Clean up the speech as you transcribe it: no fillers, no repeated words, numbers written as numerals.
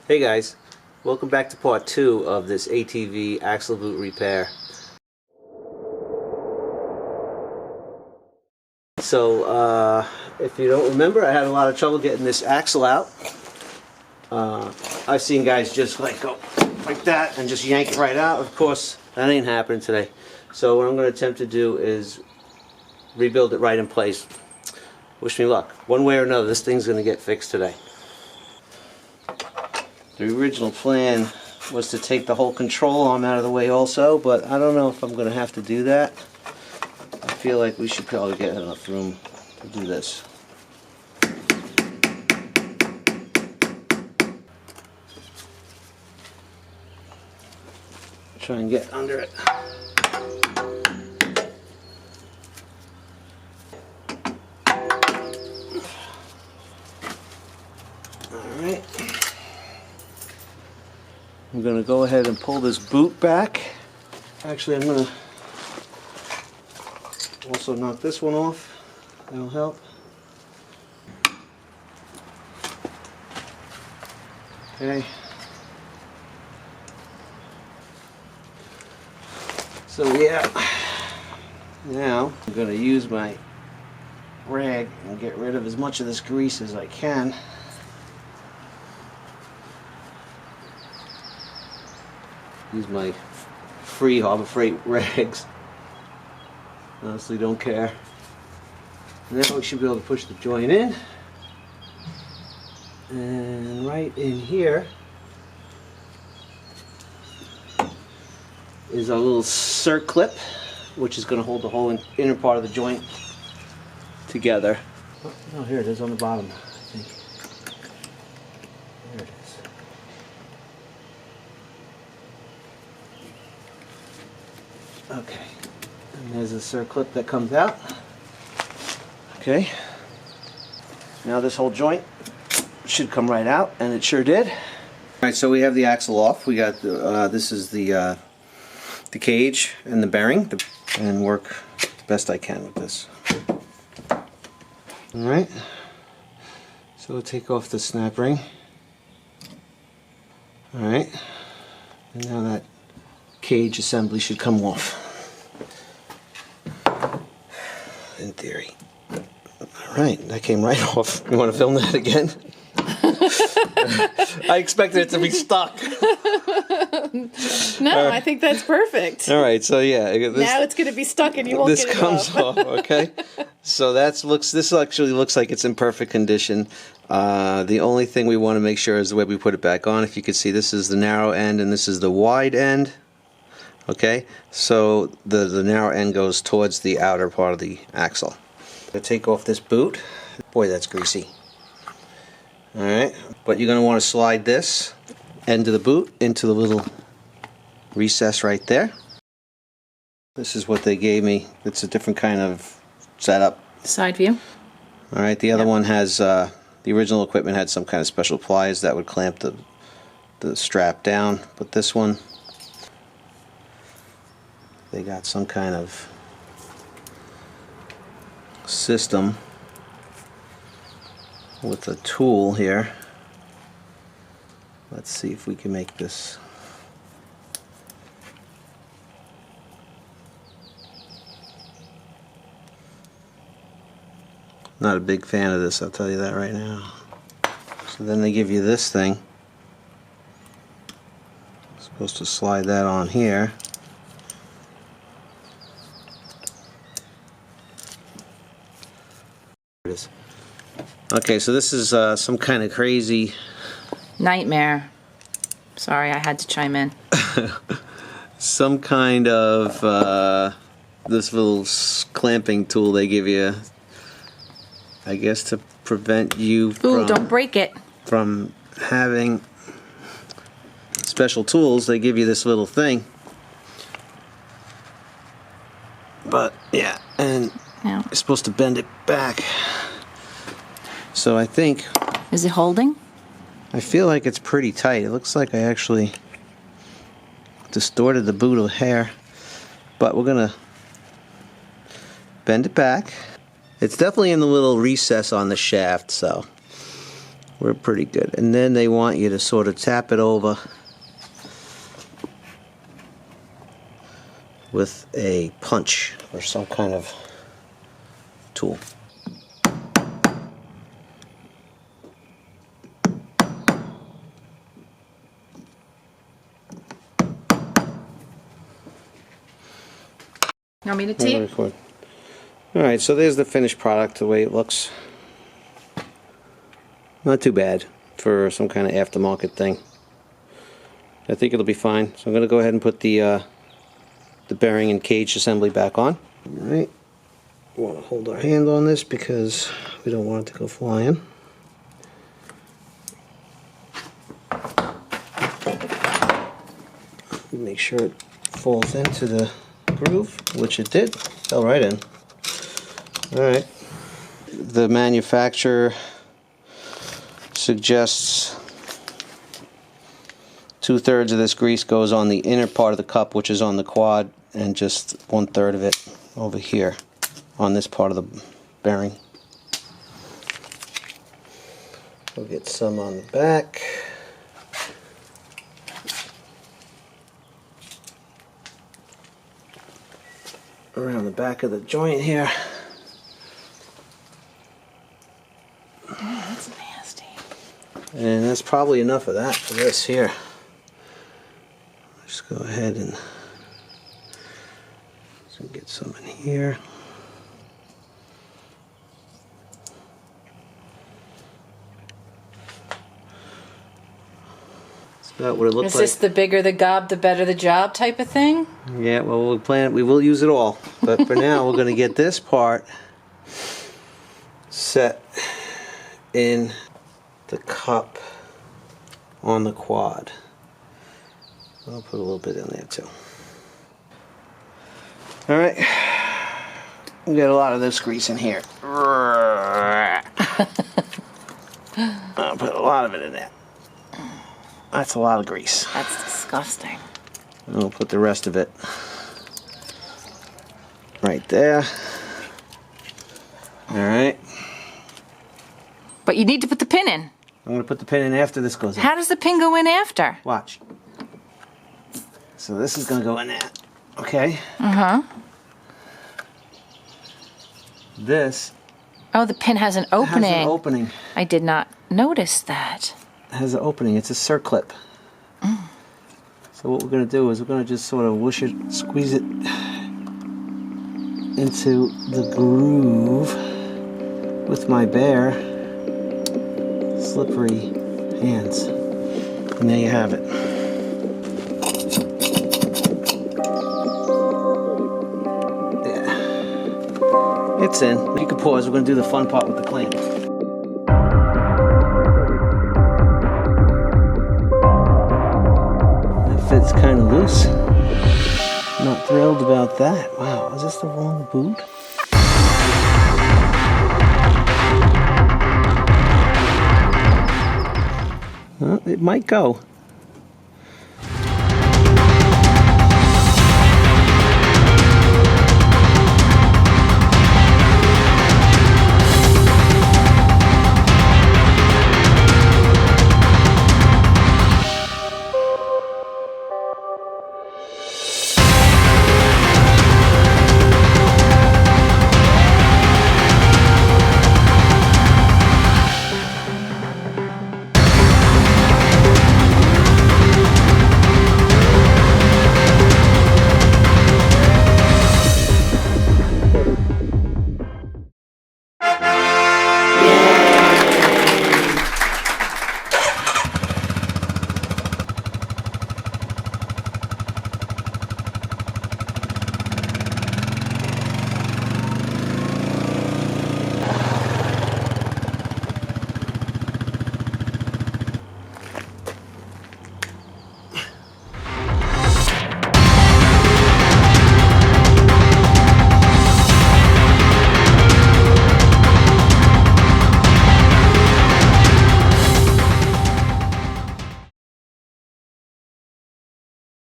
Hey guys, welcome back to part 2 of this ATV axle boot repair. So if you don't remember, I had a lot of trouble getting this axle out. I've seen guys just go like that and just yank it right out. Of course, that ain't happening today. So what I'm going to attempt to do is rebuild it right in place. Wish me luck. One way or another, this thing's going to get fixed today. The original plan was to take the whole control arm out of the way also, but I don't know if I'm going to have to do that. I feel like we should probably get enough room to do this. Try and get under it. Alright. I'm going to go ahead and pull this boot back. Actually, I'm going to also knock this one off. That'll help. Okay. So yeah, now I'm going to use my rag and get rid of as much of this grease as I can. Use my free Harbor Freight rags. Honestly, don't care. Now we should be able to push the joint in. And right in here is our little circlip, which is going to hold the whole inner part of the joint together. Oh, no, here it is on the bottom, I think. There it is. Okay, and there's a circlip that comes out. Okay, now this whole joint should come right out, and it sure did. All right, so we have the axle off. We got the, this is the cage and the bearing, and work the best I can with this. All right, so we'll take off the snap ring. All right, and now that cage assembly should come off. In theory. Alright, that came right off. You want to film that again? I expected it to be stuck. No, I think that's perfect. Alright, so yeah. Now it's going to be stuck and you won't get it off. This comes off, okay? So this actually looks like it's in perfect condition. The only thing we want to make sure is the way we put it back on. If you can see, this is the narrow end and this is the wide end. Okay, so the narrow end goes towards the outer part of the axle. I'm going to take off this boot. Boy, that's greasy. Alright, but you're going to want to slide this end of the boot into the little recess right there. This is what they gave me. It's a different kind of setup. Side view. Alright, the other one has, the original equipment had some kind of special pliers that would clamp the strap down, but this one, they got some kind of system with a tool here. Let's see if we can make this. Not a big fan of this, I'll tell you that right now. So then they give you this thing. Supposed to slide that on here. Okay, so this is some kind of crazy Nightmare. Sorry, I had to chime in. some kind of this little clamping tool they give you, I guess, to prevent you don't break it. From having special tools. They give you this little thing, but yeah, and you're supposed to bend it back. So I think... Is it holding? I feel like it's pretty tight. It looks like I actually distorted the boot a hair. But we're going to bend it back. It's definitely in the little recess on the shaft, so we're pretty good. And then they want you to sort of tap it over with a punch or some kind of tool. You want me to tape? Alright, so there's the finished product, the way it looks. Not too bad for some kind of aftermarket thing. I think it'll be fine. So I'm going to go ahead and put the bearing and cage assembly back on. Alright, we want to hold our hand on this because we don't want it to go flying. Make sure it falls into the groove, which it did. Fell right in. Alright. The manufacturer suggests 2/3 of this grease goes on the inner part of the cup, which is on the quad, and just 1/3 of it over here on this part of the bearing. We'll get some on the back. Around the back of the joint here. Oh, that's nasty. And that's probably enough of that for this here. Just go ahead and get some in here. That's about what it looks like. Is this the bigger the gob, the better the job type of thing? Yeah, well, we will use it all. But for now, we're going to get this part set in the cup on the quad. I'll put a little bit in there too. Alright, we got a lot of this grease in here. I'll put a lot of it in there. That's a lot of grease. That's disgusting. And we'll put the rest of it right there. Alright. But you need to put the pin in. I'm going to put the pin in after this goes in. How does the pin go in after? Watch. So this is going to go in there. Okay? Uh-huh. This Oh, the pin has an opening. has an opening. I did not notice that. It has an opening. It's a circlip. So what we're going to do is we're going to just sort of whoosh it, squeeze it into the groove with my bare, slippery hands. And there you have it. Yeah. It's in. You can pause. We're going to do the fun part with the clamp. It's kind of loose. Not thrilled about that. Wow, is this the wrong boot? Well, it might go.